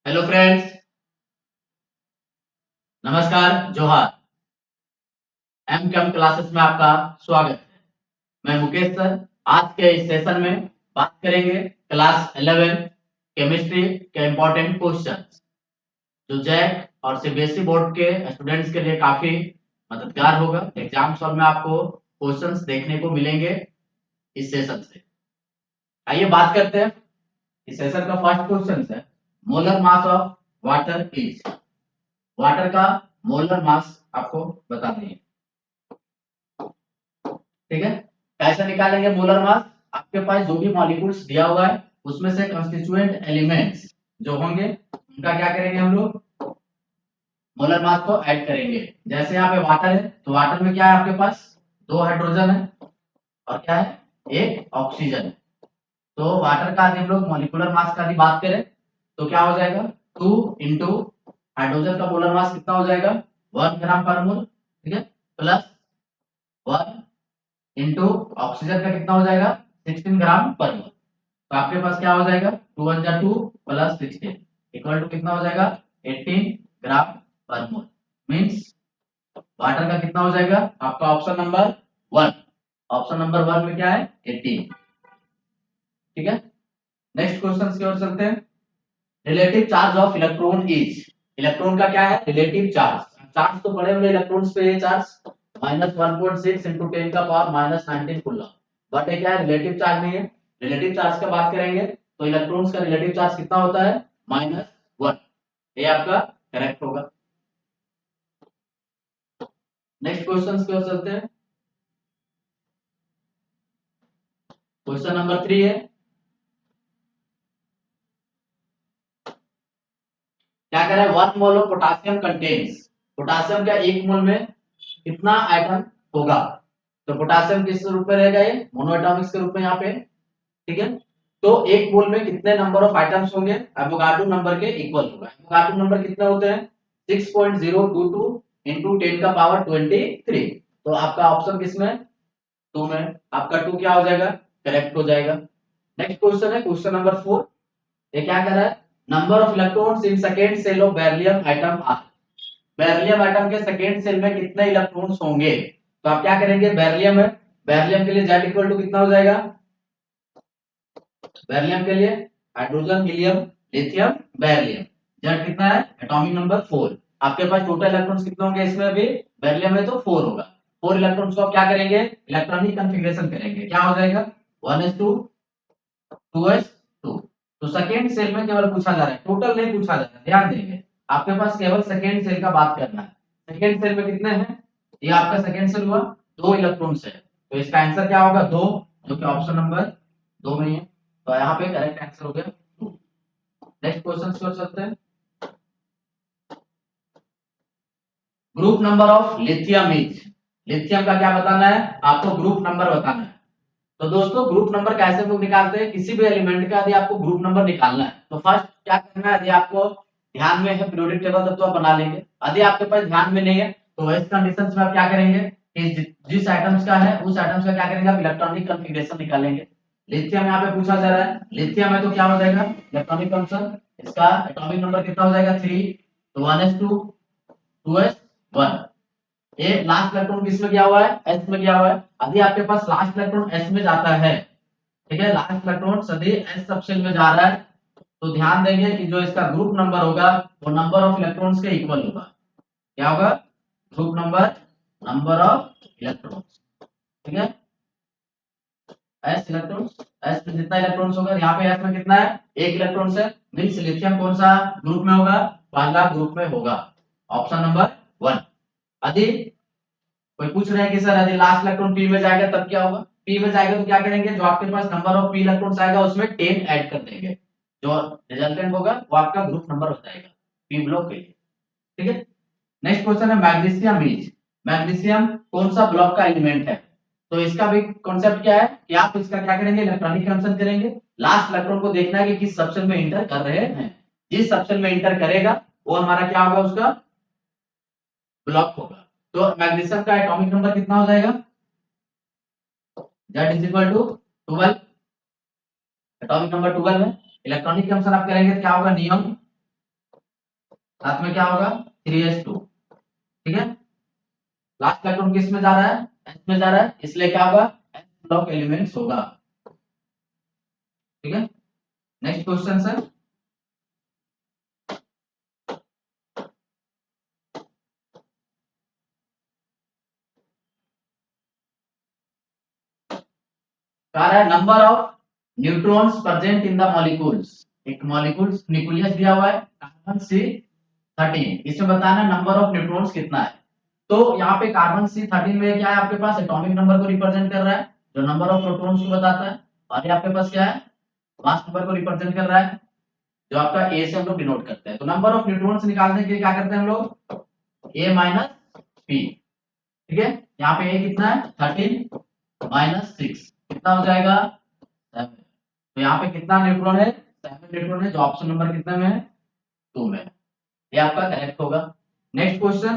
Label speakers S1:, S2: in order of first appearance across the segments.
S1: Hello friends, नमस्कार, जोहार। M कम classes में आपका स्वागत है। मैं मुकेश सर। आज के इस सेशन में बात करेंगे क्लास 11 केमिस्ट्री के इम्पोर्टेंट क्वेश्चंस, जो जैक और सीबीएसई बोर्ड के स्टूडेंट्स के लिए काफी मददगार होगा। एग्जाम्स में आपको क्वेश्चंस देखने को मिलेंगे इस सेशन से। आइए बात करते हैं। इस सेशन का फर्स्ट क्वेश्चन है, molar mass of water is. Water का मोलर मास आपको बता दें, ठीक है। कैसे निकालेंगे मोलर मास? आपके पास जो भी मॉलिक्यूल्स दिया हुआ है उसमें से कंस्टिट्यूएंट एलिमेंट्स जो होंगे उनका क्या करेंगे हम लोग, मोलर मास को ऐड करेंगे। जैसे यहाँ पे वाटर है तो वाटर में क्या है, आपके पास दो हाइड्रोजन है और क्या है, एक ऑक्सीजन है। तो वाटर का यदि हम लोग मॉलिक्यूलर मास का यदि बात करें तो क्या हो जाएगा, 2 इंटू हाइड्रोजन का मोलर मास कितना हो जाएगा, 1 ग्राम पर मोल, ठीक है, प्लस 1 इंटू ऑक्सीजन का कितना हो जाएगा, 16 ग्राम पर मोल। तो आपके पास क्या हो जाएगा, 2 1 जा 2 प्लस 16 इक्वल टू कितना हो जाएगा, 18 ग्राम पर मोल। मींस वाटर का कितना हो जाएगा, आपका ऑप्शन नंबर 1। ऑप्शन नंबर 1 में क्या है, 18, ठीक है। नेक्स्ट क्वेश्चन की ओर चलते हैं। Relative charge of electron is. Electron का क्या है, रिलेटिव चार्ज। चार्ज तो पड़े हुए इलेक्ट्रॉन्स पे ये चार्ज -1.6 इंटू 10 का पावर -19 कूलम, बट ये क्या है, रिलेटिव चार्ज नहीं है। रिलेटिव चार्ज का बात करेंगे तो इलेक्ट्रॉन्स का रिलेटिव चार्ज कितना होता है, -1। ये आपका करेक्ट होगा। नेक्स्ट क्वेश्चन की ओर चलते हैं। क्वेश्चन नंबर 3 है, क्या कह रहा है, 1 mole of potassium contains. Potassium का 1 मोल में कितना आइटम होगा। तो पोटासियम किस रूप में रहेगा, ये मोनो एटॉमिक्स के रूप में यहाँ पे, ठीक है। तो 1 मोल में कितने नंबर ऑफ आइटम्स होंगे, एवोगाड्रो नंबर के इक्वल होगा। एवोगाड्रो नंबर कितने होते हैं, 6.022 इंटू 10 का पावर 23। तो आपका ऑप्शन किसमें, 2 में। आपका 2 क्या हो जाएगा, करेक्ट हो जाएगा। नेक्स्ट क्वेश्चन है क्वेश्चन नंबर 4। ये क्या कर रहा है, number of electrons in second shell of beryllium atom are. Beryllium atom के सेकेंड सेल में कितने इलेक्ट्रॉन्स होंगे। तो आप क्या करेंगे, बेरिलियम है, बेरिलियम के लिए Z इक्वल टू कितना हो जाएगा, बेरिलियम के लिए hydrogen helium lithium beryllium, Z कितना है, एटॉमिक नंबर 4। आपके पास टोटल इलेक्ट्रॉन्स कितने होंगे इसमें, अभी बेरिलियम में तो 4 होगा। 4 इलेक्ट्रॉन्स को आप क्या करेंगे, इलेक्ट्रॉनिक कॉन्फ़िगरेशन करेंगे, क्या हो जाएगा, 1s2 2s2। तो सेकेंड सेल में केवल पूछा जा रहा है, टोटल नहीं पूछा जा रहा है, ध्यान देंगे। आपके पास केवल सेकेंड सेल का बात करना है। सेकेंड सेल में कितने हैं, ये आपका सेकेंड सेल हुआ, 2 इलेक्ट्रॉन्स है। तो इसका आंसर क्या होगा, 2, जो कि ऑप्शन नंबर 2 में ही है। तो यहाँ पे करेक्ट आंसर हो गया 2। नेक्स्ट क्वेश्चन की ओर चलते हैं। Group number of lithium is. Lithium का क्या बताना है, आपको ग्रुप नंबर बताना है। तो दोस्तों ग्रुप नंबर कैसे लोग निकालते हैं, किसी भी एलिमेंट का यदि आपको ग्रुप नंबर निकालना है तो फर्स्ट क्या करना है, यदि आपको ध्यान में है पीरियोडिक टेबल तब तो आप बना लेंगे। यदि आपके पास ध्यान में नहीं है तो वैसे कंडीशंस में आप क्या करेंगे कि जिस आइटम्स का है उस आइटम्स का क्या करेंगे, आप इलेक्ट्रॉनिक कॉन्फ़िगरेशन निकालेंगे। लिथियम यहाँ पे पूछा जा रहा है, लिथियम है तो क्या हो जाएगा, इलेक्ट्रॉनिक फंक्शन, इसका एटॉमिक नंबर कितना हो जाएगा, 3। तो 1s2 2s1। ये लास्ट इलेक्ट्रॉन किस में गया हुआ है, एस में गया हुआ है। यदि आपके पास लास्ट इलेक्ट्रॉन एस में जाता है, ठीक है, लास्ट इलेक्ट्रॉन सदी एस सबशेल में जा रहा है, तो ध्यान देंगे कि जो इसका ग्रुप नंबर होगा वो नंबर ऑफ इलेक्ट्रॉन्स के इक्वल होगा। क्या होगा, group number, number of electrons, ठीक है। एस इलेक्ट्रॉन्स, एस में जितना इलेक्ट्रॉन्स होगा, यहाँ पे एस में कितना है, एक इलेक्ट्रॉन है। मींस लिथियम कौन सा ग्रुप में होगा, पहला ग्रुप में होगा, ऑप्शन नंबर 1। यदि कोई पूछ रहे हैं कि सर यदि लास्ट इलेक्ट्रॉन पी में जाएगा तब क्या होगा, पी में जाएगा तो क्या करेंगे, जो आपके पास नंबर ऑफ पी इलेक्ट्रॉन्स आएगा उसमें 10 ऐड कर देंगे, जो रिजल्टेंट होगा वो आपका ग्रुप नंबर हो जाएगा पी ब्लॉक के लिए, ठीक है। नेक्स्ट क्वेश्चन है, मैग्नीशियम इज। मैग्नीशियम कौन सा ब्लॉक का एलिमेंट है। तो इसका भी कॉन्सेप्ट क्या है कि आप इसका क्या करेंगे, इलेक्ट्रॉनिक कंसन करेंगे। लास्ट इलेक्ट्रॉन को देखना है कि किस सबशेल में इंटर कर रहे हैं, जिस सबशेल में इंटर करेगा वो हमारा क्या होगा, उसका ब्लॉक होगा। तो मैग्नीशियम का एटॉमिक नंबर कितना हो जाएगा, Z is equal to 12, atomic number 12 है। इलेक्ट्रॉनिक कंसन आप करेंगे तो क्या होगा, नियम साथ में क्या होगा 3s2, ठीक है। लास्ट इलेक्ट्रॉन किस में जा रहा है, s में जा रहा है, इसलिए क्या होगा s ब्लॉक एलिमेंट्स होगा, ठीक है। नेक्स्ट क्वेश्चन सर, कह रहा है number of neutrons present in the molecules, एक मॉलिक्यूल्स न्यूक्लियस दिया हुआ है कार्बन सी 13, इसमें बताना नंबर ऑफ न्यूट्रॉन्स कितना है। तो यहाँ पे कार्बन सी 13 में क्या है आपके पास एटॉमिक नंबर को रिप्रेजेंट कर रहा है जो नंबर ऑफ प्रोटॉन्स को बताता है, और ये आपके पास क्या है मास नंबर को रिप्रेजेंट कर रहा है जो आपका ए से हम लोग डिनोट करते हैं। तो नंबर ऑफ न्यूट्रॉन्स निकालने के लिए क्या करते हैं हम लोग ए माइनस पी, ठीक है। यहाँ पे ए कितना है 13 माइनस 6 कितना हो जाएगा 7। तो यहाँ पे कितना न्यूट्रॉन है 7 न्यूट्रॉन है, जो ऑप्शन नंबर कितने में है 2 में है, ये आपका करेक्ट होगा। नेक्स्ट क्वेश्चन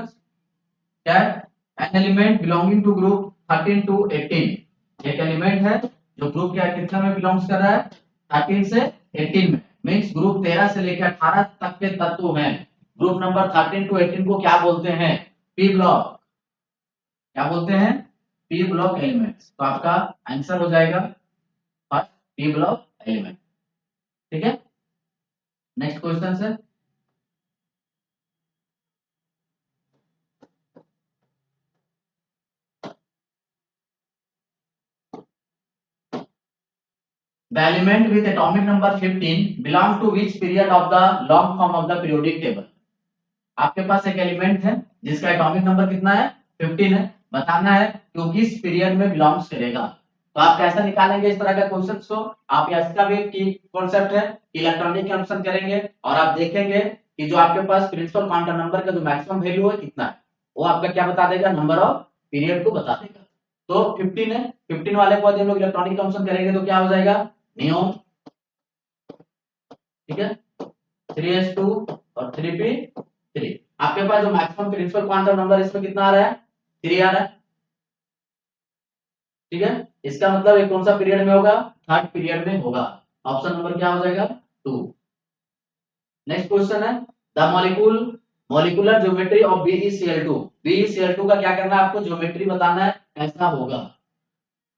S1: क्या है, an element belonging to group 13 to 18, एक एलिमेंट है जो ग्रुप क्या कितना में बिलोंग्स कर रहा है 13 से 18 में, मींस ग्रुप 13 से लेकर 18 तक के तत्व हैं, ग्रुप नंबर 13 टू 18 को क्या बोलते हैं पी ब्लॉक, क्या बोलते हैं पी ब्लॉक एलिमेंट्स। तो आपका आंसर हो जाएगा फर्स्ट पी ब्लॉक एलिमेंट, ठीक है। Next question sir, the element with atomic number 15 belong to which period of the long form of the periodic table, आपके पास एक एलिमेंट है जिसका एटॉमिक नंबर कितना है 15 है, बताना है कि वो किस पीरियड में बिलोंग्स करेगा। तो आप कैसे निकालेंगे इस तरह का क्वेश्चन को, आप इसका भी की कॉन्सेप्ट है इलेक्ट्रॉनिक कंजम्पशन करेंगे और आप देखेंगे कि जो आपके पास प्रिंसिपल क्वांटम नंबर का जो मैक्सिमम वैल्यू है कितना है, वो आपका क्या बता देगा नंबर ऑफ पीरियड को बता देगा। तो 15 है, 15 वाले को यदि हम लोग इलेक्ट्रॉनिक कंजम्पशन करेंगे तो क्या हो जाएगा नियोन, ठीक है 3s2 और 3p3, आपके पास जो मैक्सिमम प्रिंसिपल क्वांटम नंबर इसमें कितना आ रहा है 3 आ रहा है, ठीक है। इसका मतलब ये कौन सा पीरियड में होगा थर्ड पीरियड में होगा, ऑप्शन नंबर क्या हो जाएगा 2। नेक्स्ट क्वेश्चन है the molecule molecular geometry of BeCl2, BeCl2 का क्या करना है आपको ज्योमेट्री बताना है कैसा होगा।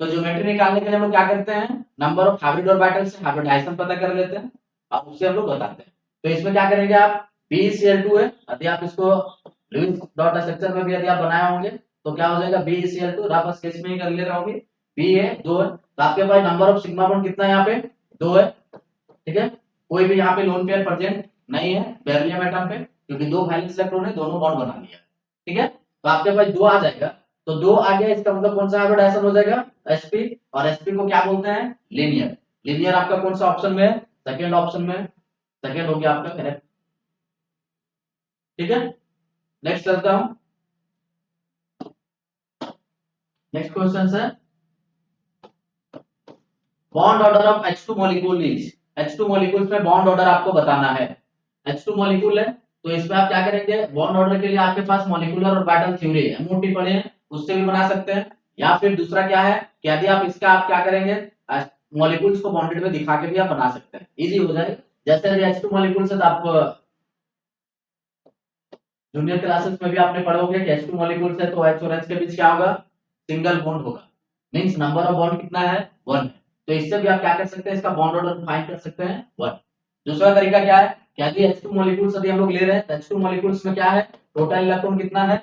S1: तो ज्योमेट्री निकालने के लिए हम लोग क्या करते हैं नंबर ऑफ हाइब्रिड ऑर्बिटल से हाइब्रिडाइजेशन पता कर लेते हैं और उससे हम लोग बताते हैं। तो इसमें क्या करेंगे आप BeCl2 है, यदि आप इसको लुईस डॉट स्ट्रक्चर में भी यदि आप बनाए होंगे तो क्या हो जाएगा BeCl2 रफ स्केच में ही कर ले रहा होंगे, बी है 2 है, तो आपके पास नंबर ऑफ सिग्मा बॉन्ड कितना है यहाँ पे 2 है, ठीक है। कोई भी यहाँ पे लोन पेयर प्रेजेंट नहीं है बेरिलियम एटम पे क्योंकि 2 वैलेंस इलेक्ट्रॉन है दोनों बॉन्ड बना लिया, ठीक है। तो आपके पास 2 आ जाएगा, तो 2 आ गया इसका मतलब कौन सा हाइब्रिडाइजेशन हो जाएगा sp, और sp को क्या बोलते हैं लीनियर, लीनियर आपका कौन सा ऑप्शन में है सेकंड ऑप्शन में, सेकंड हो गया आपका करेक्ट, ठीक है। नेक्स्ट चलता हूं, नेक्स्ट क्वेश्चन है bond order of H2 molecule is, H2 molecules में बॉन्ड ऑर्डर आपको बताना है, H2 मॉलिक्यूल है तो इसमें आप क्या करेंगे बॉन्ड ऑर्डर के लिए आपके पास मॉलिक्यूलर ऑर्बिटल थ्योरी MOT पढ़े हैं उससे भी बना सकते हैं, या फिर दूसरा क्या है कि यदि आप इसका आप क्या करेंगे मॉलिक्यूल्स को बॉन्डेड में दिखा के भी आप बना सकते हैं, इजी हो जाएगा। जैसे H2 मॉलिक्यूल से तो आप जूनियर क्लासेस में भी आपने पढ़ोगे कि H2 मॉलिक्यूल से तो H और H के बीच क्या होगा सिंगल बॉन्ड होगा, मींस नंबर ऑफ बॉन्ड कितना है 1 है। तो इससे भी आप क्या कर सकते हैं इसका बॉन्ड ऑर्डर फाइंड कर सकते हैं 1। दूसरा तरीका क्या है कि यदि H2 मॉलिक्यूल्स यदि हम लोग ले रहे हैं तो H2 मॉलिक्यूल्स में क्या है टोटल इलेक्ट्रॉन कितना है,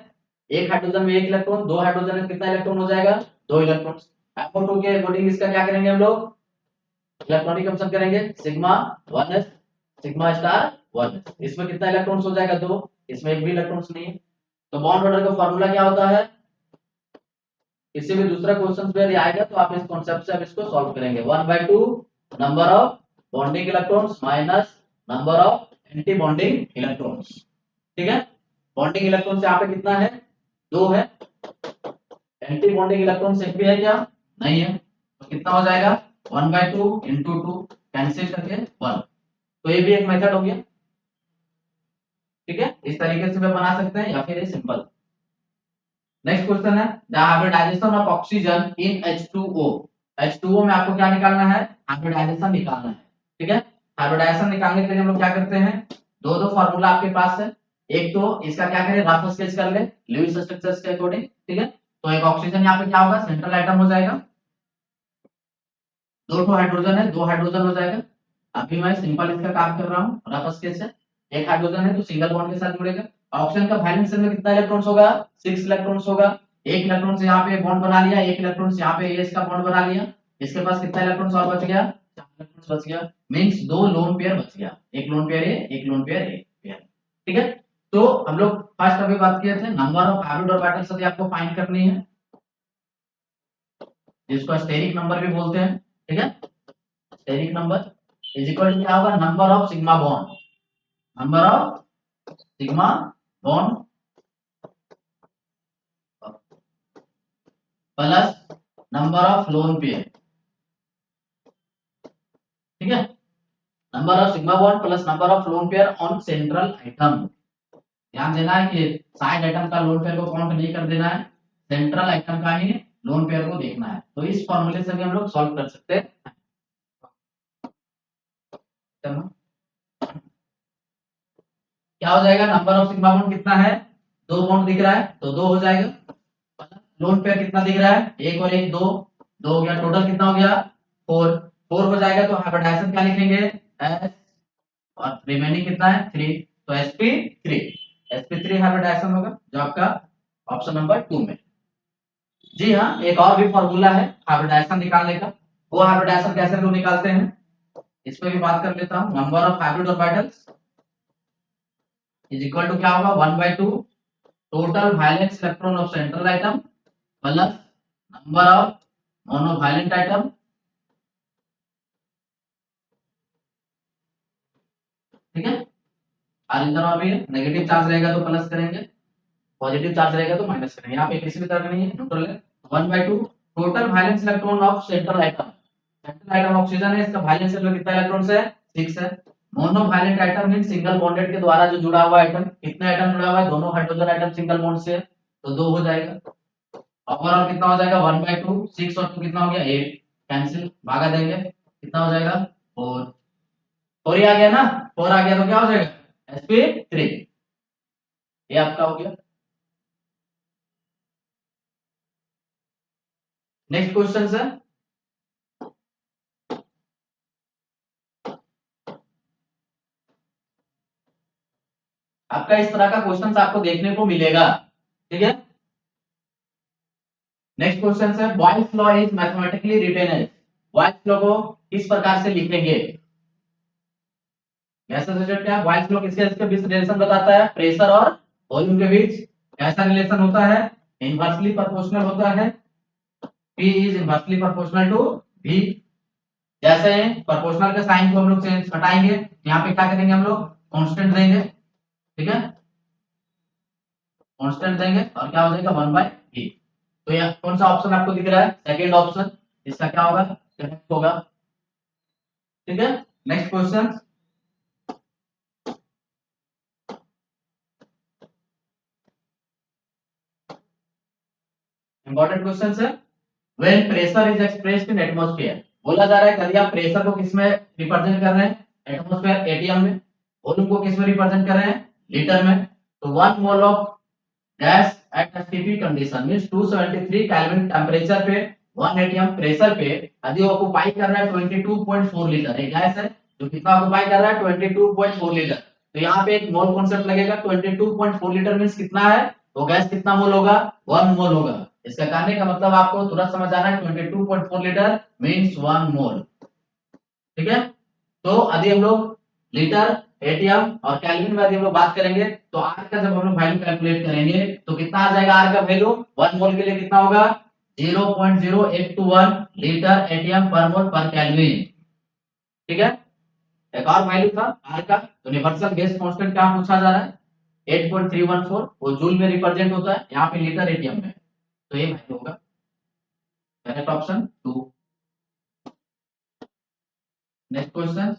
S1: एक हाइड्रोजन में एक इलेक्ट्रॉन, दो हाइड्रोजन में कितना इलेक्ट्रॉन हो जाएगा 2 इलेक्ट्रॉन। MO2 के अकॉर्डिंग इसका क्या करेंगे हम लोग इलेक्ट्रॉनिक कंजम्पशन करेंगे sigma 1s sigma star 1s, इसमें कितना इलेक्ट्रॉन्स हो जाएगा 2, इसमें एक भी इलेक्ट्रॉन्स नहीं है। तो बॉन्ड ऑर्डर का फार्मूला क्या होता है, इससे भी दूसरा क्वेश्चन पे यदि आएगा तो आप इस कॉन्सेप्ट से आप इसको सॉल्व करेंगे 1/2 number of bonding electrons minus number of anti bonding electrons, ठीक है। बॉन्डिंग इलेक्ट्रॉन्स यहाँ पे कितना है 2 है, एंटी बॉन्डिंग इलेक्ट्रॉन्स एक भी है क्या नहीं है, तो कितना हो जाएगा 1/2 into 2 कैंसिल करके 1, तो ये भी एक मेथड हो गया, ठीक है। इस तरीके से भी बना सकते हैं या फिर ये सिंपल। नेक्स्ट क्वेश्चन है the hybridisation of oxygen in H2O, H2O में आपको क्या निकालना है हाइब्रिडाइजेशन निकालना है, ठीक है। हाइब्रिडाइजेशन निकालने के लिए हम लोग क्या करते हैं दो फार्मूला आपके पास है, एक तो इसका क्या करें, रफ स्केच कर ले लुईस स्ट्रक्चर्स के अकॉर्डिंग, ठीक है। तो एक ऑक्सीजन यहाँ पे क्या होगा, सेंट्रल एटम हो जाएगा, दो ठो हाइड्रोजन है, दो हाइड्रोजन हो जाएगा। अभी मैं सिंपल इसका काम कर रहा हूँ रफ स्केच से। एक हाइड्रोजन है तो सिंगल बॉन्ड के साथ जुड़ेगा। ऑक्सीजन का वैलेंस शेल में कितना इलेक्ट्रॉन्स होगा, 6 इलेक्ट्रॉन्स होगा। एक इलेक्ट्रॉन से यहाँ पे बॉन्ड बना लिया, एक इलेक्ट्रॉन से यहाँ पे एस का बॉन्ड बना लिया। इसके पास कितना इलेक्ट्रॉन्स और बच गया, 4 इलेक्ट्रॉन्स बच गया। मींस दो लोन पेयर बच गया, एक लोन पेयर ए, एक लोन पेयर ए पेयर, ठीक है। तो हम लोग फर्स्ट अभी बात किए थे नंबर ऑफ हाइब्रिड ऑर्बिटल्स यदि आपको फाइंड करनी है, जिसको स्टेरिक नंबर भी बोलते हैं, ठीक है। Steric number is equal to क्या होगा, number of sigma bond, number of sigma bond plus number of lone pair, ठीक है। Number of sigma bond plus number of lone pair on central atom. ध्यान देना है कि साइड आइटम का lone pair को काउंट नहीं कर देना है, सेंट्रल आइटम का ही लोन पेयर को देखना है। तो इस फॉर्मूले से भी हम लोग सॉल्व कर सकते हैं। क्या हो जाएगा, नंबर ऑफ सिग्मा बॉन्ड कितना है, दो बॉन्ड दिख रहा है तो दो हो जाएगा। लोन पेयर कितना दिख रहा है, एक और एक, दो, दो हो गया, टोटल कितना हो गया, फोर, फोर हो जाएगा। तो हाइब्रिडाइजेशन क्या लिखेंगे, एस, और रिमेनिंग कितना है, थ्री, तो sp3, sp3 हाइब्रिडाइजेशन होगा जो आपका ऑप्शन नंबर 2 में। जी हाँ, एक और भी फॉर्मूला है हाइब्रिडाइजेशन निकालने का। वो हाइब्रिडाइजेशन कैसे लोग निकालते हैं, इस पे भी बात कर लेता हूँ। Number of hybrid orbitals is equal to क्या होगा, 1/2 total valence electron of central atom plus number of monovalent atom, ठीक है। और इधर और भी है, नेगेटिव चार्ज रहेगा तो प्लस करेंगे, पॉजिटिव चार्ज रहेगा तो माइनस करेंगे। यहाँ पे किसी भी तरह का नहीं है, न्यूट्रल है। 1/2 total valence electron of central item, central item oxygen है, इसका वैलेंस में कितना इलेक्ट्रॉन है, 6 है। Monovalent item means single bonded के द्वारा जो जुड़ा हुआ आइटम, कितने आइटम जुड़ा हुआ है, दोनों हाइड्रोजन आइटम सिंगल बॉन्ड से, तो 2 हो जाएगा। ओवरऑल कितना हो जाएगा, 1/2, 6 और 2 कितना हो गया, 8, कैंसिल, भागा देंगे, कितना हो जाएगा, 4, 4 ही आ गया ना, 4 आ गया तो क्या हो जाएगा, sp3, ये आपका हो गया। नेक्स्ट क्वेश्चन है, आपका इस तरह का क्वेश्चन आपको देखने को मिलेगा, ठीक है। नेक्स्ट क्वेश्चन है, Boyle's law is mathematically written as, Boyle's law को किस प्रकार से लिखेंगे, ऐसा सब्जेक्ट क्या है, बॉयल्स लॉ किसके बीच रिलेशन बताता है, प्रेशर और वॉल्यूम के बीच कैसा रिलेशन होता है, इनवर्सली प्रोपोर्शनल होता है, P is inversely proportional to V। जैसे प्रोपोर्शनल के साइन को हम लोग चेंज हटाएंगे, यहाँ पे क्या करेंगे हम लोग, कांस्टेंट देंगे, ठीक है, कांस्टेंट देंगे और क्या हो जाएगा, 1/v। तो ये कौन सा ऑप्शन आपको दिख रहा है, सेकंड ऑप्शन, इसका क्या होगा, करेक्ट होगा, ठीक है। नेक्स्ट क्वेश्चन, इंपॉर्टेंट क्वेश्चन है, when pressure is expressed in atmosphere, बोला जा रहा है कभी आप प्रेशर को किस में रिप्रेजेंट कर रहे हैं, एटमॉस्फेयर एटीएम में, वॉल्यूम को किस में रिप्रेजेंट कर रहे हैं, लीटर में। तो 1 mole of gas at STP condition means 273 kelvin temperature पे 1 एटीएम प्रेशर पे यदि ऑक्यूपाई कर रहा है 22.4 लीटर, एक गैस है जो कितना ऑक्यूपाई कर रहा है 22.4 लीटर। तो यहाँ पे एक मोल कॉन्सेप्ट लगेगा, 22.4 लीटर मींस कितना है, वो गैस कितना मोल होगा, 1 मोल होगा। इसका कहने का मतलब आपको तुरंत समझ आ रहा है 22.4 लीटर मींस 1 मोल, ठीक है। तो यदि हम लोग लीटर, एटीएम और केल्विन में यदि हम लोग बात करेंगे तो आर का जब हम लोग वैल्यू कैलकुलेट करेंगे तो कितना आ जाएगा, आर का वैल्यू 1 मोल के लिए कितना होगा, 0.0821 लीटर एटीएम पर मोल पर केल्विन, ठीक है। एक और वैल्यू था आर का, यूनिवर्सल गैस कांस्टेंट क्या पूछा जा रहा है, 8.314, वो जूल में रिप्रेजेंट होता है, यहाँ पे लीटर एटीएम में, तो ये वैल्यू होगा करेक्ट ऑप्शन 2। नेक्स्ट क्वेश्चन,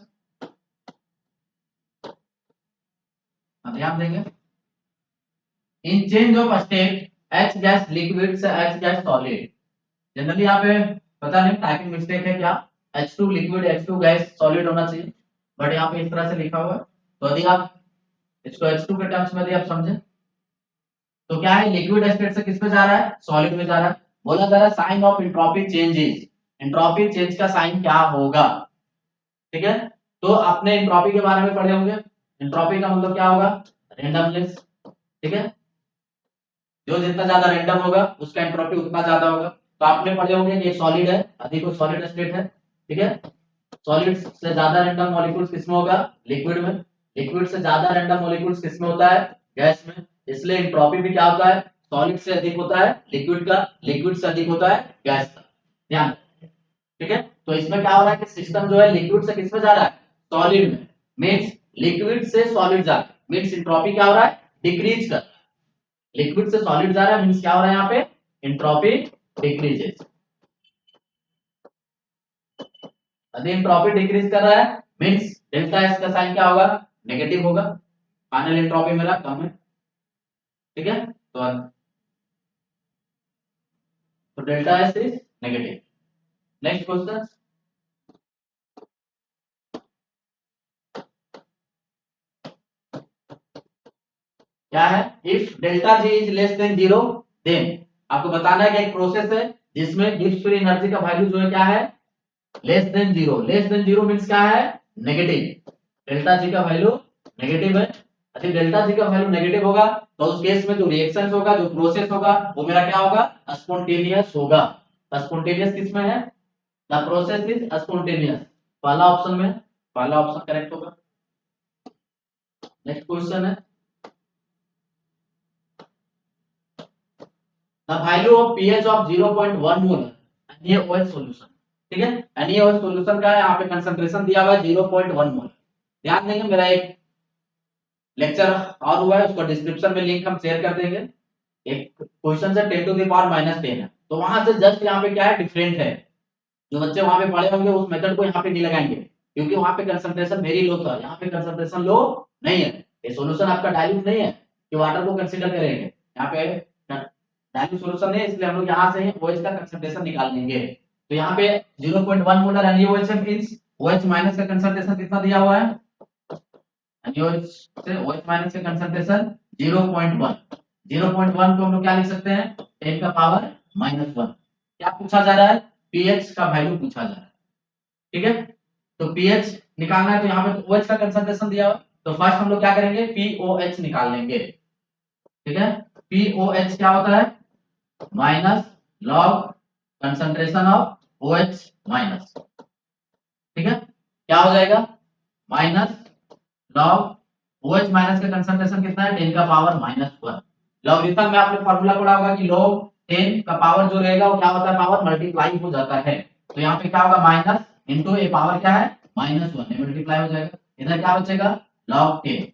S1: ध्यान देंगे, in change of state H gas liquid से एच गैस सॉलिड, जनरली यहाँ पे पता नहीं टाइपिंग मिस्टेक है क्या, H2 liquid H2 gas solid होना चाहिए, बट यहाँ पे इस तरह से लिखा हुआ है। तो यदि आप इसको H2 के टर्म्स में दिया, आप समझे। तो क्या है, लिक्विड स्टेट से किस पे जा रहा है, सॉलिड में जा रहा है। बोला जा रहा है sign of entropy changes, entropy change का साइन क्या होगा। ठीक है, तो आपने एंट्रोपी के बारे में पढ़े होंगे। एंट्रोपी का मतलब क्या होगा, रेंडमनेस। ठीक है, जो जितना ज्यादा रैंडम होगा उसका एंट्रोपी उतना ज्यादा होगा। तो आपने पढ़े होंगे कि एक सॉलिड है, अधिक सॉलिड स्टेट है। ठीक है, सॉलिड से ज्यादा रैंडम मॉलिक्यूल्स किसमें होगा, लिक्विड में। लिक्विड से ज्यादा रैंडम मॉलिक्यूल्स किसमें होता है, गैस में। इसलिए एंट्रोपी भी क्या होता है, सॉलिड से अधिक होता है लिक्विड का, लिक्विड से अधिक होता है गैस का। ध्यान रखें। ठीक है, तो इसमें क्या हो रहा है कि सिस्टम जो है लिक्विड से किसमें जा रहा है, सॉलिड में। मींस लिक्विड से सॉलिड जा रहा है, मींस एंट्रोपी क्या हो रहा है, डिक्रीज कर। लिक्विड से सॉलिड जा रहा है, मींस क्या हो रहा है यहाँ पे, एंट्रोपी डिक्रीजेस। यदि एंट्रोपी डिक्रीज कर रहा है, मींस डेल्टा एस का साइन क्या होगा, नेगेटिव होगा। फाइनल एंट्रोपी मेरा कम है। ठीक है, तो delta S is negative. Next question क्या है, if delta G is less than zero, then आपको बताना है कि एक प्रोसेस है जिसमें गिब्स फ्री एनर्जी का वैल्यू जो है क्या है, less than zero. Less than zero means क्या है, नेगेटिव। डेल्टा जी का वैल्यू नेगेटिव है। यदि डेल्टा जी का वैल्यू नेगेटिव होगा तो उस केस में जो रिएक्शन होगा, जो प्रोसेस होगा, वो मेरा क्या होगा, स्पॉन्टेनियस होगा। स्पॉन्टेनियस किसमें है, द प्रोसेस इज स्पॉन्टेनियस, पहला ऑप्शन में, पहला ऑप्शन करेक्ट होगा। नेक्स्ट क्वेश्चन है, the value of pH of 0.1 mole NaOH solution. ठीक है, NaOH सॉल्यूशन का यहाँ पे कंसंट्रेशन दिया हुआ है 0.1 मोल। ध्यान देंगे, मेरा एक लेक्चर और हुआ है, उसको डिस्क्रिप्शन में लिंक हम शेयर कर देंगे। एक क्वेश्चन से 10 टू द पावर -10 है, तो वहां से जस्ट यहाँ पे क्या है, डिफरेंट है। जो बच्चे वहां पे पढ़े होंगे उस मेथड को यहाँ पे नहीं लगाएंगे, क्योंकि वहां पे कंसंट्रेशन वेरी लो था, यहाँ पे कंसंट्रेशन लो नहीं है। ये सॉल्यूशन आपका डाइल्यूट नहीं है कि वाटर को कंसीडर करेंगे, यहाँ पे डाइल्यूट सॉल्यूशन नहीं है, इसलिए हम लोग यहाँ से OH का कंसंट्रेशन निकाल लेंगे। तो यहाँ पे 0.1 मोलर NaOH है, मींस OH माइनस का कंसंट्रेशन कितना दिया हुआ है, NaOH से OH माइनस का कंसंट्रेशन 0.1। 0.1 को हम लोग क्या लिख सकते हैं, 10 का पावर -1। क्या पूछा जा रहा है, पीएच का वैल्यू पूछा जा रहा है। ठीक है, तो पीएच निकालना है, तो यहाँ पे OH का कंसंट्रेशन दिया हुआ, तो फर्स्ट हम लोग क्या करेंगे, POH निकाल लेंगे। ठीक है, POH क्या होता है, minus log concentration of OH minus. ठीक है, क्या हो जाएगा, माइनस लॉग OH माइनस का कंसंट्रेशन कितना है, 10 का पावर -1। लॉगरिथम में आपने फार्मूला पढ़ा होगा कि log 10 का पावर जो रहेगा वो क्या होता है, पावर मल्टीप्लाई हो जाता है। तो यहाँ पे क्या होगा, माइनस इंटू ए पावर क्या है, -1, मल्टीप्लाई हो जाएगा। इधर क्या बचेगा, log 10,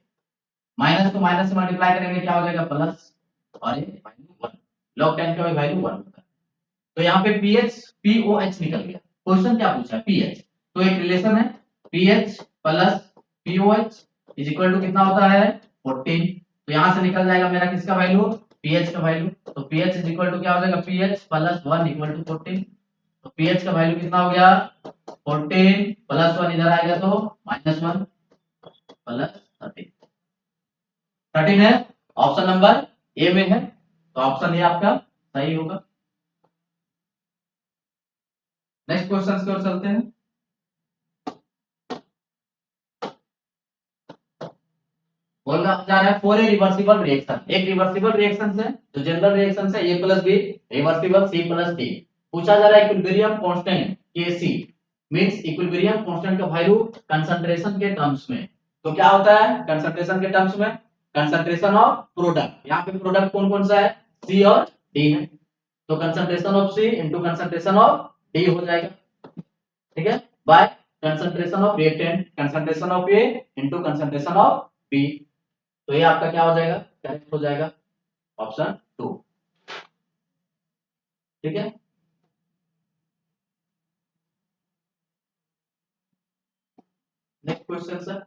S1: माइनस को माइनस से मल्टीप्लाई करेंगे क्या हो जाएगा, प्लस, और ये वैल्यू 1, log 10 का वैल्यू 1 होता है। तो यहाँ पे पीएच पीओएच निकल गया। क्वेश्चन क्या पूछा है, पीएच। तो एक रिलेशन है, pH plus pOH is equal to कितना होता है, 14। तो यहाँ से निकल जाएगा मेरा किसका वैल्यू, पीएच का वैल्यू। तो पीएच इज इक्वल टू क्या हो जाएगा, पीएच प्लस 1 इक्वल टू 14। तो पीएच का वैल्यू कितना हो गया, 14 प्लस 1 इधर आएगा तो -1 प्लस 13। 13 है, ऑप्शन नंबर ए में है, तो ऑप्शन ए आपका सही होगा। नेक्स्ट क्वेश्चन की ओर चलते हैं। बोलना जा रहा है फॉर ए रिवर्सिबल रिएक्शन, एक रिवर्सिबल रिएक्शन से, जो जनरल रिएक्शन से A plus B reversible C plus D। पूछा जा रहा है equilibrium constant Kc, means equilibrium constant का वैल्यू कंसंट्रेशन के टर्म्स में। तो क्या होता है कंसंट्रेशन के टर्म्स में, कंसंट्रेशन ऑफ प्रोडक्ट, यहाँ पे प्रोडक्ट कौन कौन सा है, C और D है। तो concentration of C into concentration of D हो जाएगा। ठीक है, by concentration of reactant, concentration of A into concentration of B। तो ये आपका क्या हो जाएगा, करेक्ट हो जाएगा, ऑप्शन 2। ठीक है, next question sir.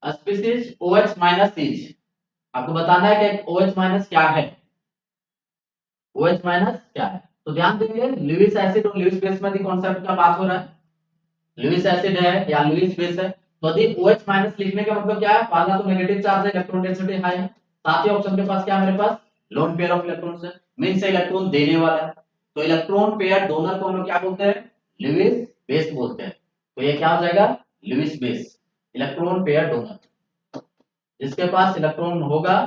S1: Species OH minus is, आपको बताना है कि OH माइनस क्या है, OH माइनस क्या है। तो ध्यान देंगे, लुईस एसिड और लुईस बेस में कॉन्सेप्ट का बात हो रहा है। लुईस एसिड है या लुईस बेस है, तो यदि OH माइनस लिखने का मतलब क्या है, पहला तो नेगेटिव चार्ज है, इलेक्ट्रॉन डेंसिटी हाई है, साथ ही ऑप्शन के पास क्या है मेरे पास, लोन पेयर ऑफ इलेक्ट्रॉन्स है, मींस इलेक्ट्रॉन देने वाला है, तो इलेक्ट्रॉन पेयर डोनर को हम लोग क्या बोलते हैं, लुईस बेस बोलते हैं, तो ये क्या हो जाएगा, Lewis base, electron pair donor, जिसके पास इलेक्ट्रॉन होगा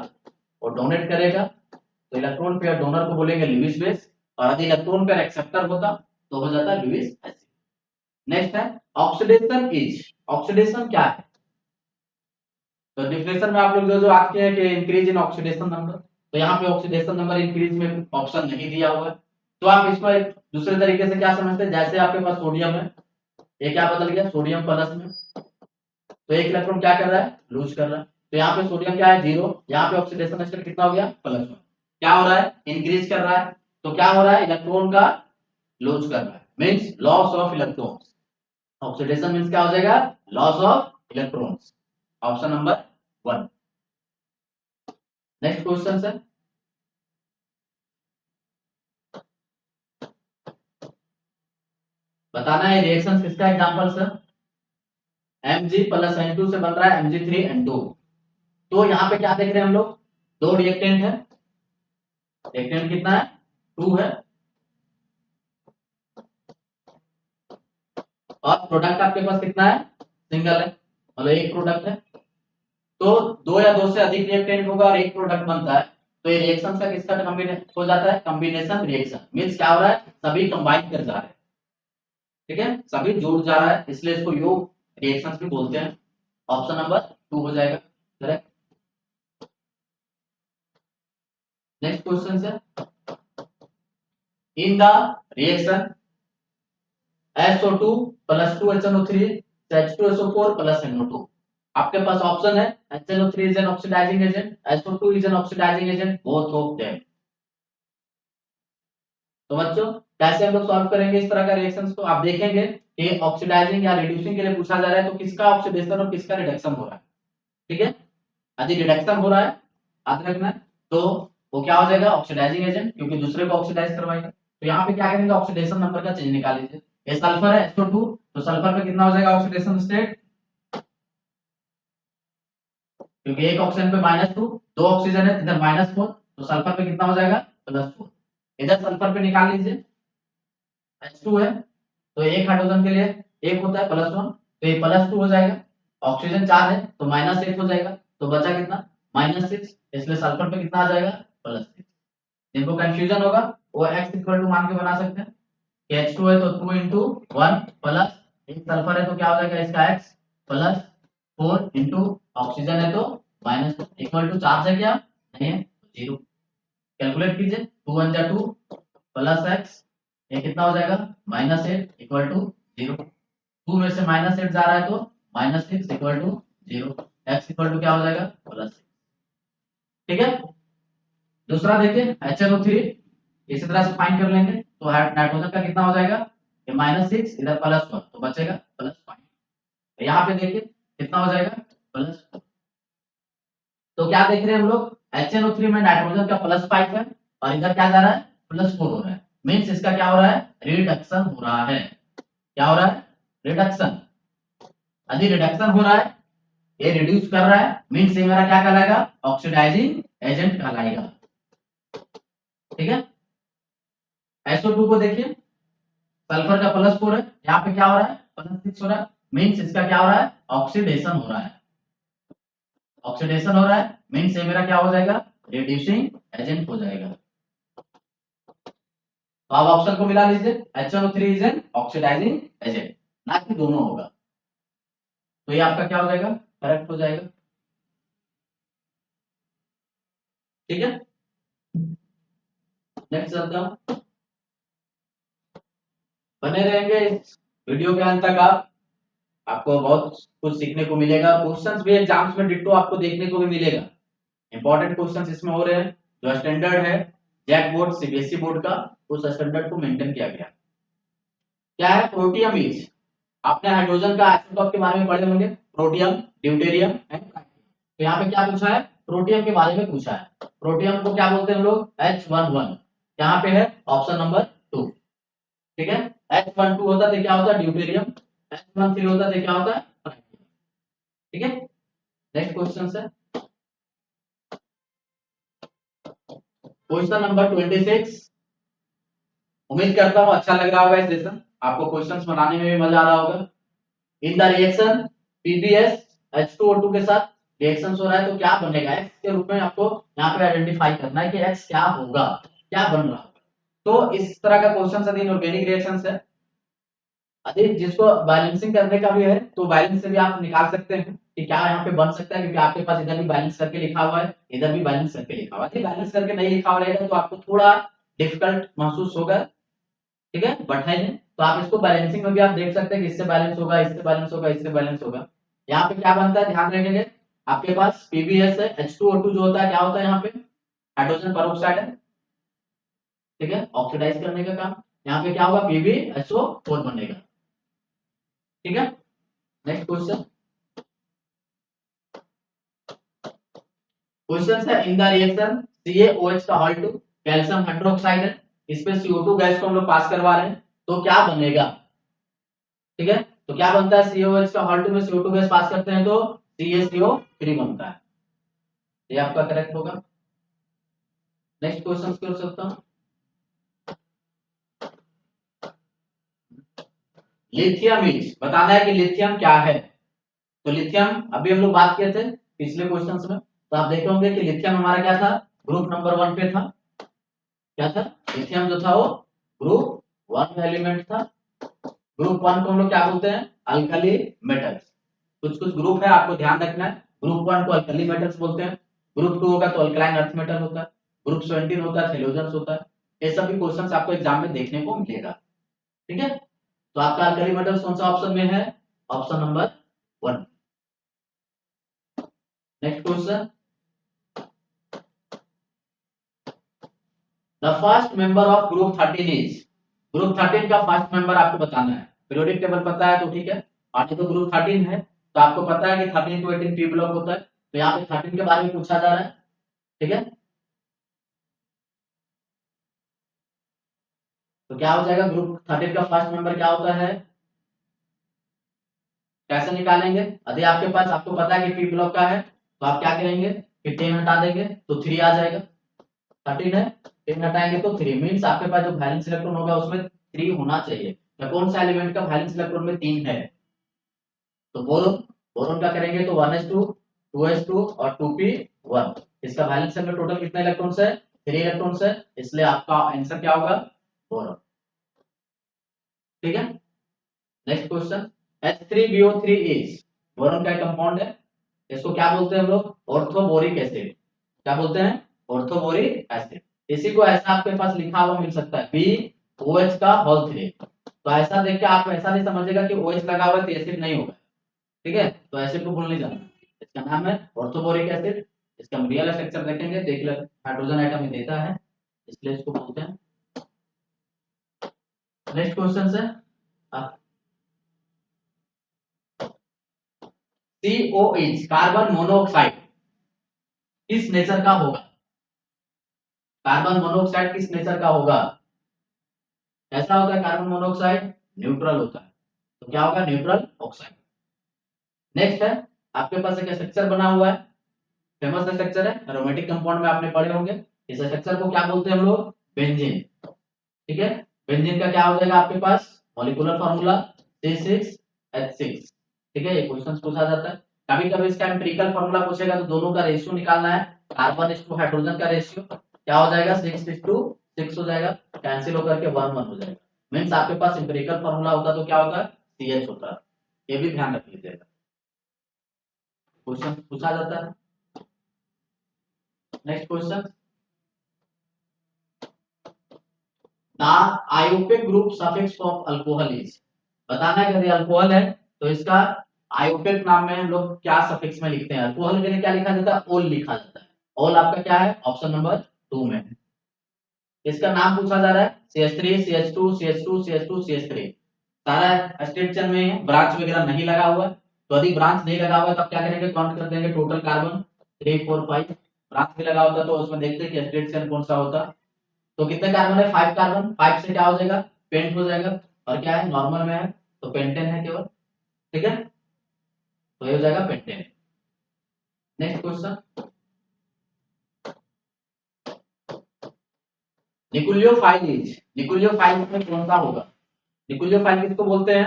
S1: वो डोनेट करेगा, तो इलेक्ट्रॉन पेयर डोनर को बोलेंगे लुईस बेस, और यदि इलेक्ट्रॉन पेयर एक्सेप्टर होता तो हो जाता लुईस एसिड। नेक्स्ट है ऑक्सीडेशन एज, ऑक्सीडेशन क्या है, तो डिफिनेशन में आप लोग जो आते हैं कि इंक्रीज इन ऑक्सीडेशन नंबर, तो यहाँ पे ऑक्सीडेशन नंबर इंक्रीज में ऑप्शन नहीं दिया हुआ है, तो आप इसको एक दूसरे तरीके से क्या समझते हैं, जैसे आपके पास सोडियम है, ये क्या बदल गया, सोडियम प्लस में, तो एक इलेक्ट्रॉन क्या कर रहा है, लूज कर रहा है, तो यहाँ पे सोडियम क्या है, 0, यहाँ पे ऑक्सीडेशन स्टेट कितना हो गया, +1, क्या हो रहा है, इंक्रीज कर रहा है, तो क्या हो रहा है, इलेक्ट्रॉन का लूज कर रहा है, means loss of electrons, oxidation means क्या हो जाएगा, loss of electrons, option number 1। Next question sir, बताना है रिएक्शन किसका example sir, Mg plus N2 से बन रहा है Mg3N2, तो यहाँ पे क्या देख रहे हैं हम लोग, दो रिएक्टेंट है, रिएक्टेंट कितना है, 2 है, और प्रोडक्ट आपके पास कितना है, सिंगल है, मतलब एक प्रोडक्ट है, तो दो या दो से अधिक रिएक्टेंट होगा और एक प्रोडक्ट बनता है, तो ये रिएक्शन का किसका कॉम्बिनेशन हो जाता है, कॉम्बिनेशन रिएक्शन, मींस क्या हो रहा है, सभी कंबाइन कर जा रहे हैं, ठीक है, सभी जुड़ जा रहा है, इसलिए इसको योग रिएक्शंस भी बोलते हैं, ऑप्शन नंबर 2 हो जाएगा correct. Next question sir, in the reaction SO2 plus 2HNO3 H2SO4 plus NO2, आपके पास ऑप्शन है HNO3 is an oxidising agent, SO2 is an oxidising agent, both of them, तो बच्चों कैसे हम लोग सॉल्व करेंगे इस तरह का रिएक्शंस को, आप देखेंगे कि ऑक्सीडाइजिंग या रिड्यूसिंग के लिए पूछा जा रहा है, तो किसका ऑक्सीडेशन और किसका रिडक्शन हो रहा है, ठीक है, यदि रिडक्शन हो रहा है याद रखना है, तो वो क्या हो जाएगा, ऑक्सीडाइजिंग एजेंट, क्योंकि दूसरे को ऑक्सीडाइज करवाएगा, तो यहाँ पे क्या करेंगे, ऑक्सीडेशन नंबर का चेंज निकाल लीजिए, ये सल्फर है SO2, तो सल्फर पे कितना हो जाएगा ऑक्सीडेशन स्टेट, क्योंकि एक ऑक्सीजन पे -2, दो ऑक्सीजन है इधर -4, तो सल्फर पे कितना हो जाएगा, +4, इधर सल्फर पे निकाल लीजिए, H2 है, तो एक हाइड्रोजन के लिए एक होता है +1, तो ये +2 हो जाएगा, ऑक्सीजन 4 है तो -1 हो जाएगा, तो बचा कितना, -6, इसलिए सल्फर पे कितना आ जाएगा, +6, जिनको कंफ्यूजन होगा वो x इक्वल टू मान के बना सकते हैं कि H2 है तो 2 into 1 प्लस एक सल्फर है तो क्या हो जाएगा इसका x प्लस 4 into ऑक्सीजन है तो माइनस इक्वल टू चार्ज है क्या, नहीं है, 0, कैलकुलेट कीजिए, 2 1 जा 2 प्लस x, ये कितना हो जाएगा, -8 इक्वल टू 0, 2 में से -8 जा रहा है तो -6 equal to 0, x equal to क्या हो जाएगा, +6, ठीक है। दूसरा देखिए HNO3, इसी तरह से फाइंड कर लेंगे, तो नाइट्रोजन का कितना हो जाएगा, ये -6 इधर +1, तो बचेगा +5, यहाँ पे देखिए कितना हो जाएगा, +4, तो क्या देख रहे हैं हम लोग, HNO3 में नाइट्रोजन का +5 है और इधर क्या जा रहा है, +4 हो रहा है, मींस इसका क्या हो रहा है, रिडक्शन हो रहा है, क्या हो रहा है, रिडक्शन, यदि रिडक्शन हो रहा है, ये रिड्यूस कर रहा है, मींस ये मेरा क्या कहलाएगा, ऑक्सीडाइजिंग एजेंट कहलाएगा, ठीक है। SO2 को देखिए, सल्फर का +4 है, यहाँ पे क्या हो रहा है, +6 हो रहा है, मींस इसका क्या हो रहा है, ऑक्सीडेशन हो रहा है, ऑक्सीडेशन हो रहा है, मींस ये मेरा क्या हो जाएगा, रिड्यूसिंग एजेंट हो जाएगा, तो आप ऑप्शन को मिला लीजिए, HNO3 is an oxidising agent, ना कि दोनों होगा, तो ये आपका क्या हो जाएगा, करेक्ट हो जाएगा, ठीक है। नेक्स्ट चलते हैं, बने रहेंगे इस वीडियो के अंत तक, आप आपको बहुत कुछ सीखने को मिलेगा, क्वेश्चंस भी एग्जाम्स में डिट्टो आपको देखने को भी मिलेगा, इंपॉर्टेंट क्वेश्चंस इसमें हो रहे हैं, जो स्टैंडर्ड है जैक बोर्ड सीबीएसई बोर्ड का, उस स्टैंडर्ड को मेंटेन किया गया, क्या है, प्रोटियम इज, आपने हाइड्रोजन का आइसोटॉप के बारे में पढ़े होंगे, प्रोटियम, ड्यूटेरियम एंड ट्राइटियम, तो यहाँ पे क्या पूछा है, प्रोटियम के बारे में पूछा है, प्रोटियम को क्या बोलते हैं हम लोग, H11, यहाँ पे है ऑप्शन नंबर 2, ठीक है, H12 होता तो क्या होता, ड्यूटेरियम, H13 होता है तो क्या होता है, ठीक है। नेक्स्ट क्वेश्चन है क्वेश्चन नंबर 26। उम्मीद करता हूँ अच्छा लग रहा होगा इस सेशन, आपको क्वेश्चंस बनाने में भी मजा आ रहा होगा। इन द रिएक्शन पीबीएस H2O2 के साथ रिएक्शन हो रहा है तो क्या बनेगा, एक्स के रूप में आपको यहाँ पे आइडेंटिफाई करना है कि एक्स क्या होगा, क्या बन रहा होगा। तो इस तरह का क्वेश्चन है, इनऑर्गेनिक रिएक्शंस है। अधिक जिसको बैलेंसिंग करने का भी है तो बैलेंस से भी आप निकाल सकते हैं कि क्या यहाँ पे बन सकता है, क्योंकि आपके पास इधर भी बैलेंस करके लिखा हुआ है, इधर भी बैलेंस करके लिखा हुआ है। बैलेंस करके नहीं लिखा हुआ रहेगा तो आपको थोड़ा डिफिकल्ट महसूस होगा, ठीक है, बट है नहीं। तो आप इसको बैलेंसिंग में भी आप देख सकते हैं कि इससे बैलेंस होगा, इससे बैलेंस होगा, इससे बैलेंस होगा। यहाँ पे क्या बनता है ध्यान रखेंगे, आपके पास पीबीएस है, H2O2 जो होता है क्या होता है यहाँ पे, हाइड्रोजन पेरोक्साइड है, ठीक है, ऑक्सीडाइज करने का काम। यहाँ पे क्या होगा, PbSO4 बनेगा, ठीक है। नेक्स्ट क्वेश्चन, क्वेश्चन है इन द रिएक्शन CaOH का हॉल टू कैल्शियम हाइड्रोक्साइड है, इस पे CO2 गैस को हम लोग पास करवा रहे हैं तो क्या बनेगा, ठीक है। तो क्या बनता है, CaOH का हॉल टू में CO2 गैस पास करते हैं तो CaCO3 बनता है, ये आपका करेक्ट होगा। नेक्स्ट क्वेश्चन कर सकता हूं, लिथियम इज, बताना है कि लिथियम क्या है। तो लिथियम अभी हम लोग बात किए थे पिछले क्वेश्चंस में, तो आप देखे होंगे कि लिथियम हमारा क्या था, ग्रुप नंबर 1 पे था। क्या था, लिथियम जो था वो ग्रुप 1 एलिमेंट था। ग्रुप 1 को हम लोग क्या बोलते हैं, अल्कली मेटल्स। कुछ कुछ ग्रुप है आपको ध्यान रखना है, ग्रुप 1 को अल्कली मेटल्स बोलते हैं, ग्रुप 2 होगा तो अल्कलाइन अर्थ मेटल होता है, ग्रुप 17 होता है हेलोजन्स होता है। ये सभी क्वेश्चंस आपको एग्जाम में देखने को मिलेगा, ठीक है। तो आपका अल्कली मेटल्स कौन सा ऑप्शन में है, option number 1। Next question, the first member of group 13 is, group 13 का फर्स्ट मेंबर आपको बताना है। पीरियोडिक टेबल पता है तो ठीक है, और तो ग्रुप 13 है तो आपको पता है कि 13 to 18 पी ब्लॉक होता है, तो यहाँ पे 13 के बारे में पूछा जा रहा है, ठीक है। तो क्या हो जाएगा, ग्रुप 13 का फर्स्ट मेंबर क्या होता है, कैसे निकालेंगे। यदि आपके पास आपको पता है कि पी ब्लॉक का है तो आप क्या करेंगे कि 10 हटा देंगे तो 3 आ जाएगा, 13 है, 10 हटाएंगे तो 3 मींस आपके पास जो वैलेंस इलेक्ट्रॉन होगा उसमें 3 होना चाहिए। तो कौन सा एलिमेंट का वैलेंस इलेक्ट्रॉन में 3 है, तो बोरोन, बोरोन का करेंगे तो 1s2 2s2 और 2p1, इसका वैलेंस में टोटल कितने इलेक्ट्रॉन्स है, 3 इलेक्ट्रॉन्स है, इसलिए आपका आंसर क्या होगा, बोरोन, ठीक है। Next question, H3BO3 is, boron का कंपाउंड है, इसको क्या बोलते हैं हम लोग, ऑर्थोबोरिक एसिड। क्या बोलते हैं, ऑर्थोबोरिक एसिड। इसी को ऐसा आपके पास लिखा हुआ मिल सकता है BOH का होल 3, तो ऐसा देख के आप ऐसा नहीं समझेगा कि OH लगा हुआ है तो एसिड नहीं होगा, ठीक है। तो एसिड को भूल नहीं जाना, इसका नाम है ऑर्थोबोरिक एसिड। इसका हम रियल स्ट्रक्चर देखेंगे, देख ले, हाइड्रोजन एटम ही देता है, इसलिए इसको बोलते हैं। नेक्स्ट क्वेश्चन है CO इज, कार्बन मोनोऑक्साइड किस नेचर का होगा, कार्बन मोनोऑक्साइड किस नेचर का होगा, कैसा होता है कार्बन मोनोऑक्साइड, न्यूट्रल होता है, तो क्या होगा, न्यूट्रल ऑक्साइड। नेक्स्ट है, आपके पास एक स्ट्रक्चर बना हुआ है, फेमस स्ट्रक्चर है, एरोमेटिक कंपाउंड में आपने पढ़े होंगे। इस स्ट्रक्चर को क्या बोलते हैं हम लोग, बेंजीन, ठीक है। बेंजीन का क्या हो जाएगा आपके पास, मॉलिक्यूलर फार्मूला C6H6, ठीक है। ये क्वेश्चन पूछा जाता है, कभी कभी इसका एम्पिरिकल फार्मूला पूछेगा तो दोनों का रेशियो निकालना है, कार्बन इस टू हाइड्रोजन का रेशियो क्या हो जाएगा, 6:6 हो जाएगा, कैंसिल होकर के 1 1 हो जाएगा। मींस आपके पास एम्पिरिकल फार्मूला होता तो क्या होता, CH होता, ये भी ध्यान रख लीजिएगा, क्वेश्चन पूछा जाता है। Next question, the IUPAC group suffix of alcohol is, बताना है कि यदि अल्कोहल है तो इसका आयोपिक नाम में हम लोग क्या सफिक्स में लिखते हैं, अल्कोहल के लिए क्या लिखा जाता है, ओल लिखा जाता है। ओल आपका क्या है, ऑप्शन नंबर 2 में। इसका नाम पूछा जा रहा है CH3 CH2 CH2 CH2 CH3, सारा स्ट्रक्चर में ब्रांच वगैरह नहीं लगा हुआ है, तो यदि ब्रांच नहीं लगा हुआ है तो आप क्या करेंगे, काउंट कर देंगे टोटल कार्बन 3 4 5, ब्रांच भी लगा होता तो उसमें देखते हैं कि स्ट्रक्चर कौन सा होता। तो कितने कार्बन है, 5 कार्बन, 5 से क्या हो जाएगा, पेंट हो जाएगा, और क्या है नॉर्मल में है तो पेंटेन है केवल, ठीक है, तो ये हो जाएगा पेंटेन। नेक्स्ट क्वेश्चन, निकुलियोफाइल निकुलियोफाइल में कौन सा होगा? निकुलियोफाइल किसको बोलते हैं?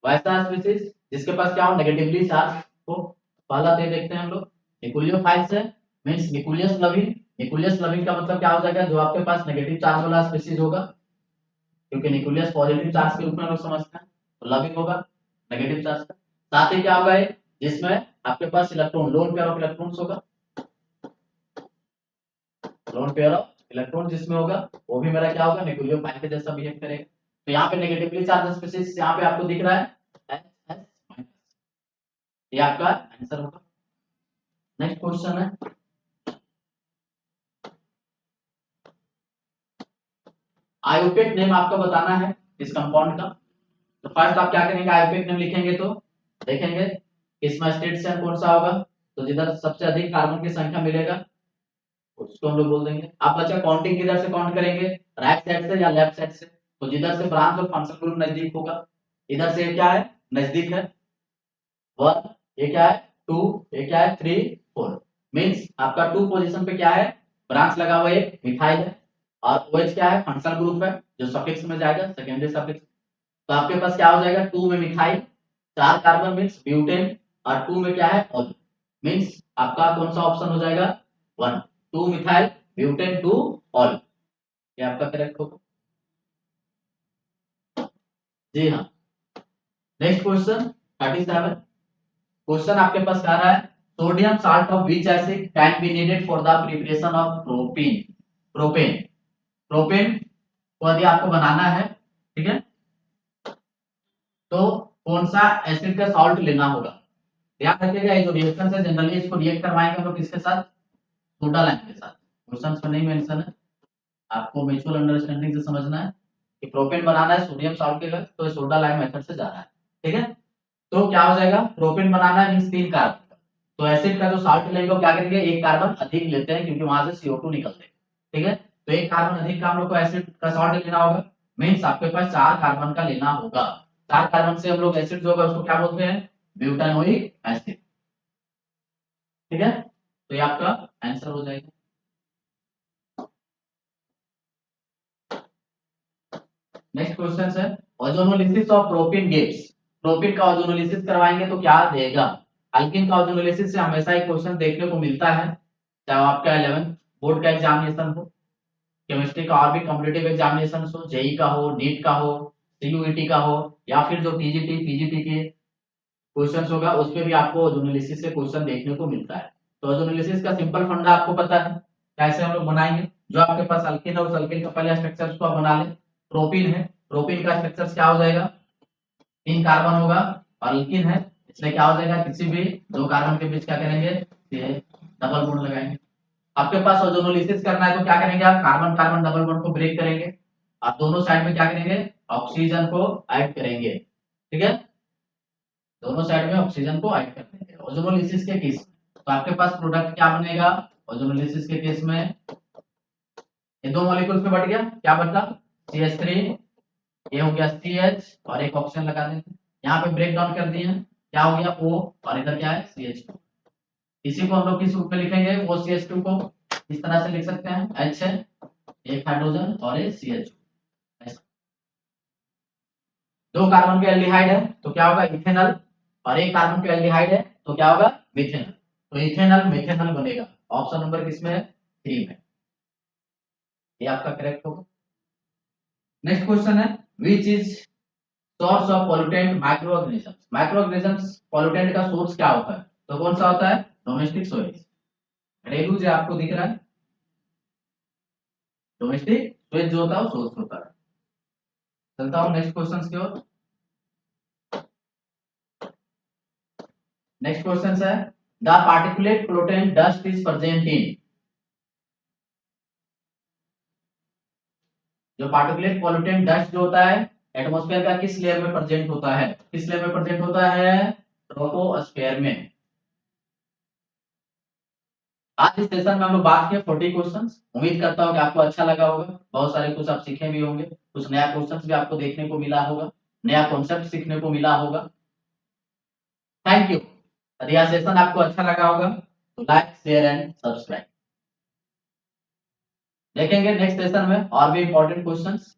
S1: वैसा स्पीशीज जिसके पास क्या हो, नेगेटिवली चार्ज हो। पहला तो देखते हैं हम लोग, निकुलियोफाइल से मींस निकुलियस लविंग। निकुलियस लविंग का मतलब क्या हो जाएगा, जो आपके पास नेगेटिव चार्ज वाला स्पीशीज होगा, क्योंकि निकुलियस पॉजिटिव चार्ज के रूप में हम लोग समझते हैं, तो लविंग होगा नेगेटिव चार्ज का। साथ ही क्या होगा ये, जिसमें आपके पास electron, lone pair of electrons होगा, लोन पेयर ऑफ इलेक्ट्रॉन जिसमें होगा, वो भी मेरा क्या होगा, न्यूक्लियोफाइल के जैसा बिहेव करेगा। तो यहाँ पे नेगेटिवली चार्ज स्पीशीज यहाँ पे आपको दिख रहा है HS-, ये आपका आंसर होगा। नेक्स्ट क्वेश्चन है, आयोपेक नेम आपको बताना है इस कंपाउंड का। तो फर्स्ट आप क्या करेंगे, आयोपेक नेम लिखेंगे तो देखेंगे इसमें स्टेट चेन कौन सा होगा, तो जिधर सबसे अधिक कार्बन की संख्या मिलेगा उसको हम लोग बोल देंगे। आप बच्चा काउंटिंग किधर से काउंट करेंगे, राइट साइड से या लेफ्ट साइड से? तो जिधर से ब्रांच और फंक्शनल ग्रुप नजदीक होगा, इधर से क्या है, नजदीक है 1, ये क्या है 2, ये क्या है 3 4, मींस आपका 2 पोजीशन पे क्या है, ब्रांच लगा हुआ है, मिथाइल है। और OH क्या है, फंक्शनल ग्रुप है जो सफिक्स में जाएगा, सेकेंडरी सफिक्स। तो आपके पास क्या हो जाएगा, 2 में मिथाइल, 4 कार्बन मींस ब्यूटेन, और 2 में क्या है ऑल, मींस आपका कौन सा ऑप्शन हो जाएगा, 1, 2 मिथाइल ब्यूटेन 2 ऑल, ये आपका करेक्ट होगा। जी हाँ। नेक्स्ट क्वेश्चन 37, क्वेश्चन आपके पास आ रहा है, sodium salt of which acid can be needed for the preparation of propane. Propane propane को यदि आपको बनाना है, ठीक है, तो कौन सा एसिड का सॉल्ट लेना होगा? ध्यान रखिएगा, ये जो रिएक्शन है जनरली इसको रिएक्ट करवाएंगे हम लोग किसके साथ, सोडा लाइम के साथ। क्वेश्चन में नहीं मेंशन है, आपको म्यूचुअल अंडरस्टैंडिंग से समझना है कि प्रोपेन बनाना है सोडियम सॉल्ट के साथ, तो सोडा लाइम मेथड से जा रहा है, ठीक है। तो क्या हो जाएगा, प्रोपेन बनाना है मींस 3 कार्बन का, तो एसिड का जो सॉल्ट लेंगे वो क्या करेंगे, एक कार्बन अधिक लेते हैं क्योंकि वहां से CO2 निकलते हैं, ठीक है। तो एक कार्बन अधिक का हम लोग को एसिड का सॉल्ट लेना होगा, मींस आपके पास 4 कार्बन का लेना होगा। 4 कार्बन से हम लोग एसिड जो होगा उसको क्या बोलते हैं, ब्यूटानोइक एसिड, ठीक है। तो ये आपका आंसर हो जाएगा। नेक्स्ट क्वेश्चन है, ozonolysis of propene gas. Propene का ओजोनोलिसिस करवाएंगे तो क्या देगा? अल्किन का ओजोनोलिसिस से हमेशा एक क्वेश्चन देखने को मिलता है, चाहे आपका 11th बोर्ड का एग्जामिनेशन हो, केमिस्ट्री का और भी कॉम्पिटिटिव एग्जामिनेशन हो, जेई का हो, नीट का हो, सीयूईटी का हो, या फिर जो टीजीटी पीजीटी के क्वेश्चन होगा उस पे भी आपको ओजोनोलिसिस से क्वेश्चन देखने को मिलता है। तो ओजोनोलिसिस का सिंपल फंडा आपको पता है, कैसे हम लोग बनाएंगे। जो आपके पास अल्किन है उस अल्किन का पहले स्ट्रक्चर को आप बना लें। प्रोपीन है, प्रोपीन का स्ट्रक्चर क्या हो जाएगा, 3 कार्बन होगा, और अल्किन है इसलिए क्या हो जाएगा, किसी भी 2 कार्बन के बीच क्या करेंगे, ये डबल बॉन्ड लगाएंगे। आपके पास ओजोनोलिसिस करना है तो क्या करेंगे, आप कार्बन कार्बन डबल बॉन्ड को ब्रेक करेंगे, आप दोनों साइड में क्या करेंगे, ऑक्सीजन को ऐड करेंगे, ठीक है, दोनों साइड में ऑक्सीजन को ऐड कर देंगे ओजोनोलिसिस के केस में। तो आपके पास प्रोडक्ट क्या बनेगा, ओजोनोलिसिस के केस में ये 2 मॉलिक्यूल्स में बढ़ गया, क्या बचा, CH3, ये हो गया CH, और एक ऑक्सीजन लगा देते हैं, यहाँ पे ब्रेक डाउन कर दिए हैं, क्या हो गया O, और इधर क्या है CH2। इसी को हम लोग किस रूप में लिखेंगे, वो CH2 को इस तरह से लिख सकते हैं, H है, एक हाइड्रोजन और एक CH2, ऐसा। 2 कार्बन के एल्डिहाइड है तो क्या होगा, इथेनॉल, और एक कार्बन का एल्डिहाइड है तो क्या होगा, मिथेनॉल। तो इथेनॉल मिथेनॉल बनेगा, ऑप्शन नंबर किसमें है, 3 में, ये आपका करेक्ट होगा। नेक्स्ट क्वेश्चन है, which is source of pollutant microorganisms. Microorganisms pollutant का सोर्स क्या होता है, तो कौन सा होता है, डोमेस्टिक सोइज। घरेलू जो आपको दिख रहा है, डोमेस्टिक सोइज जो होता है वो सोर्स होता है। चलता हूं नेक्स्ट क्वेश्चन की ओर। नेक्स्ट क्वेश्चन है, the particulate pollutant dust is present in. जो पार्टिकुलेट पोल्यूटेंट डस्ट जो होता है एटमॉस्फेयर का किस लेयर में प्रेजेंट होता है, किस लेयर में प्रेजेंट होता है, ट्रोपोस्फेयर में। आज इस सेशन में हम लोग बात किए 40 क्वेश्चंस। उम्मीद करता हूं कि आपको अच्छा लगा होगा, बहुत सारे कुछ आप सीखे भी होंगे, कुछ नया क्वेश्चंस भी आपको देखने को मिला होगा। नया कॉन्सेप्ट सीखने को मिला होगा। Thank you. यदि यह सेशन आपको अच्छा लगा होगा तो लाइक शेयर एंड सब्सक्राइब। देखेंगे नेक्स्ट सेशन में और भी इंपॉर्टेंट क्वेश्चंस।